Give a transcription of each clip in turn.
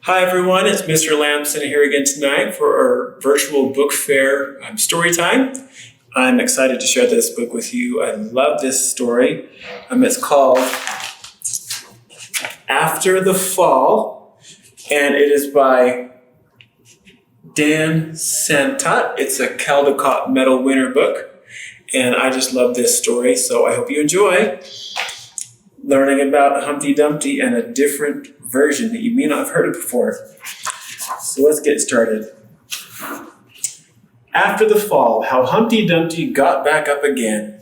Hi everyone, it's Mr. Lambson here again tonight for our virtual book fair story time. I'm excited to share this book with you. I love this story. It's called After the Fall, and it is by Dan Santat. It's a Caldecott Medal winner book, and I just love this story, so I hope you enjoy learning about Humpty Dumpty and a different version that you may not have heard of before. So let's get started. After the fall, how Humpty Dumpty got back up again.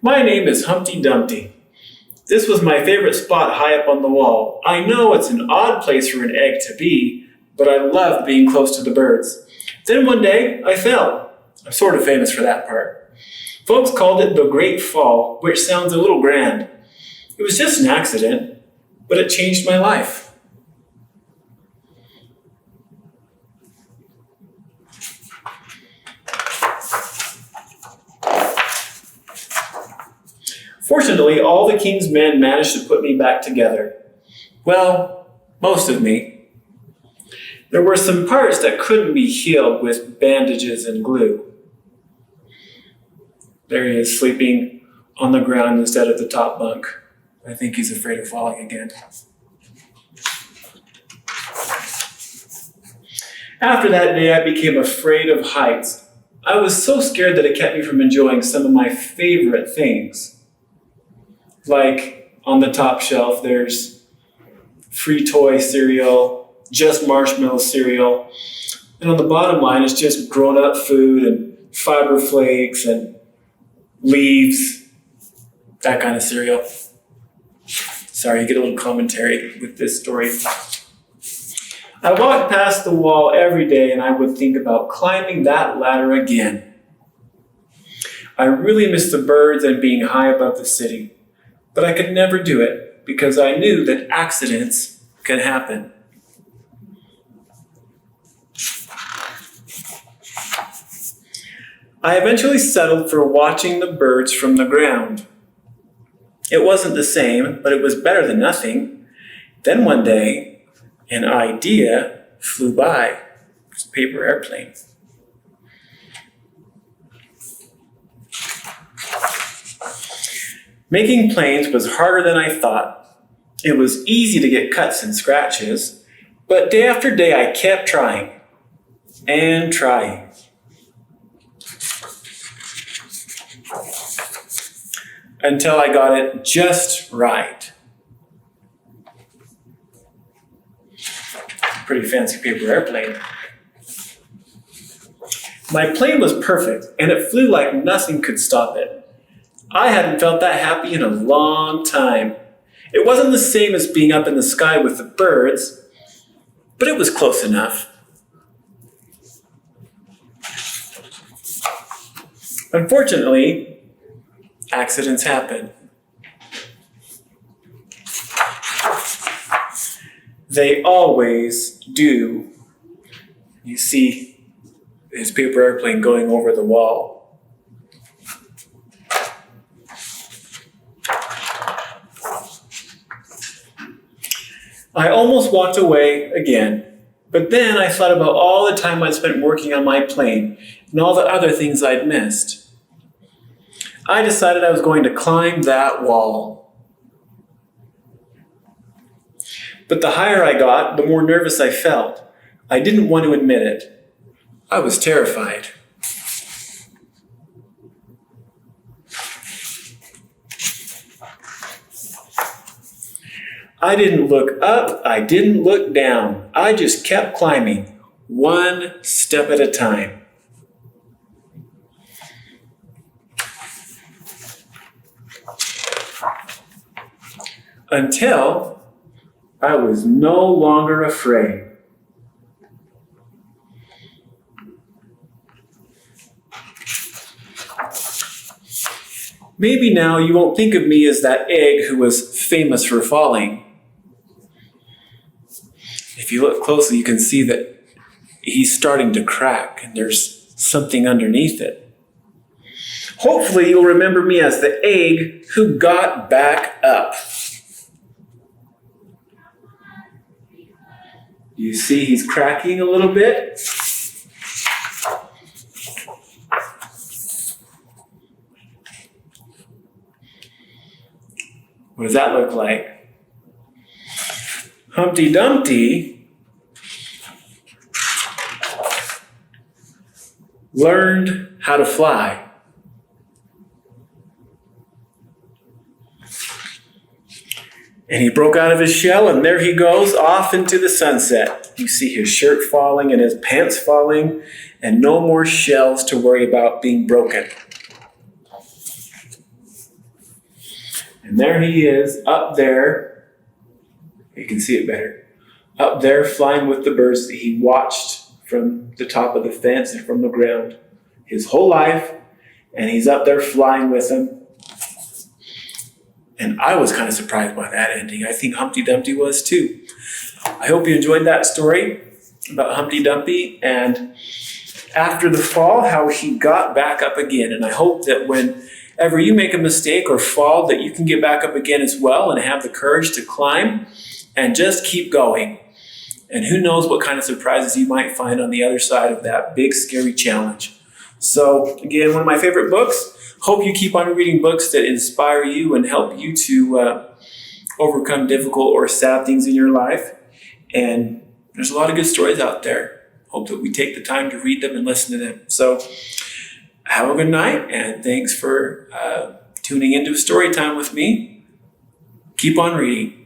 My name is Humpty Dumpty. This was my favorite spot high up on the wall. I know it's an odd place for an egg to be, but I loved being close to the birds. Then one day, I fell. I'm sort of famous for that part. Folks called it the Great Fall, which sounds a little grand. It was just an accident, but it changed my life. Fortunately, all the king's men managed to put me back together. Well, most of me. There were some parts that couldn't be healed with bandages and glue. There he is, sleeping on the ground instead of the top bunk. I think he's afraid of falling again. After that day, I became afraid of heights. I was so scared that it kept me from enjoying some of my favorite things. Like on the top shelf, there's free toy cereal, just marshmallow cereal. And on the bottom line, it's just grown-up food and fiber flakes and leaves, that kind of cereal. Sorry, you get a little commentary with this story. I walked past the wall every day and I would think about climbing that ladder again. I really missed the birds and being high above the city, but I could never do it because I knew that accidents can happen. I eventually settled for watching the birds from the ground. It wasn't the same, but it was better than nothing. Then one day, an idea flew by. It's a paper airplane. Making planes was harder than I thought. It was easy to get cuts and scratches, but day after day I kept trying and trying. Until I got it just right. Pretty fancy paper airplane. My plane was perfect, and it flew like nothing could stop it. I hadn't felt that happy in a long time. It wasn't the same as being up in the sky with the birds, but it was close enough. Unfortunately, accidents happen. They always do. You see his paper airplane going over the wall. I almost walked away again, but then I thought about all the time I'd spent working on my plane and all the other things I'd missed. I decided I was going to climb that wall. But the higher I got, the more nervous I felt. I didn't want to admit it. I was terrified. I didn't look up, I didn't look down. I just kept climbing, one step at a time. Until I was no longer afraid. Maybe now you won't think of me as that egg who was famous for falling. If you look closely, you can see that he's starting to crack and there's something underneath it. Hopefully you'll remember me as the egg who got back up. You see he's cracking a little bit. What does that look like? Humpty Dumpty learned how to fly. And he broke out of his shell, and there he goes off into the sunset. You see his shirt falling and his pants falling, and no more shells to worry about being broken. And there he is, up there. You can see it better. Up there, flying with the birds that he watched from the top of the fence and from the ground his whole life. And he's up there flying with them. And I was kind of surprised by that ending. I think Humpty Dumpty was too. I hope you enjoyed that story about Humpty Dumpty and after the fall, how he got back up again. And I hope that whenever you make a mistake or fall, that you can get back up again as well and have the courage to climb and just keep going. And who knows what kind of surprises you might find on the other side of that big, scary challenge. So again, one of my favorite books. Hope you keep on reading books that inspire you and help you to overcome difficult or sad things in your life. And there's a lot of good stories out there. Hope that we take the time to read them and listen to them. So have a good night, and thanks for tuning into Story Time with me. Keep on reading.